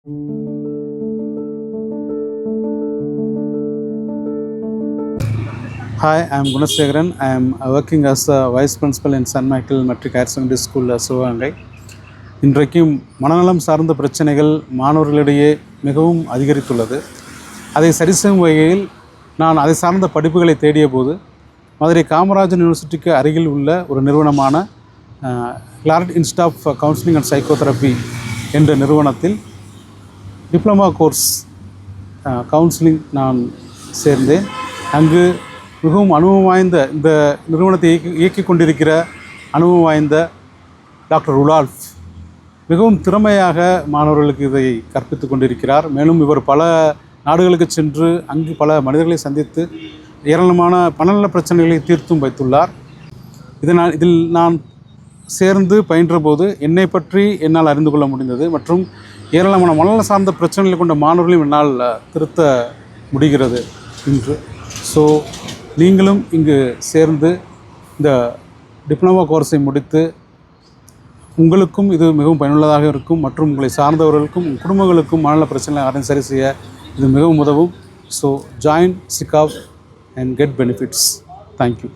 Hi, I am Gunasekaran. I am working as a Vice Principal in San Michael Matric Higher Secondary School, Sivaganga. இன்றைக்கும் மனநலம் சார்ந்த பிரச்சனைகள் மாணவர்களிடையே மிகவும் அதிகரித்துள்ளது. அதை சரி செய்யும் வகையில் நான் அதை சார்ந்த படிப்புகளை தேடிய போது மதுரை காமராஜர் யூனிவர்சிட்டிக்கு அருகில் உள்ள ஒரு நிறுவனமான claret institute of counselling and psychotherapy என்ற நிறுவனத்தில் டிப்ளமா கோர்ஸ் கவுன்சிலிங் நான் சேர்ந்தேன். அங்கு மிகவும் அனுபவம் வாய்ந்த இந்த நிறுவனத்தை இயக்கி கொண்டிருக்கிற அனுபவம் வாய்ந்த டாக்டர் ருலால்ஃப் மிகவும் திறமையாக மாணவர்களுக்கு இதை கற்பித்து கொண்டிருக்கிறார். மேலும் இவர் பல நாடுகளுக்கு சென்று அங்கு பல மனிதர்களை சந்தித்து ஏராளமான மனநல பிரச்சனைகளை தீர்த்தும் வைத்துள்ளார். இதில் நான் சேர்ந்து பயின்ற போது என்னை பற்றி என்னால் அறிந்து கொள்ள முடிந்தது மற்றும் ஏராளமான மனநல சார்ந்த பிரச்சனைகளை கொண்ட மாணவர்களையும் என்னால் திருத்த முடிகிறது இன்று. ஸோ நீங்களும் இங்கு சேர்ந்து இந்த டிப்ளமோ கோர்ஸை முடித்து உங்களுக்கும் இது மிகவும் பயனுள்ளதாக இருக்கும் மற்றும் உங்களை சார்ந்தவர்களுக்கும் உங்கள் குடும்பங்களுக்கும் மனநல பிரச்சனை யாரையும் சரி செய்ய இது மிகவும் உதவும். ஸோ ஜாயின் சிகாவ் and get benefits. Thank you.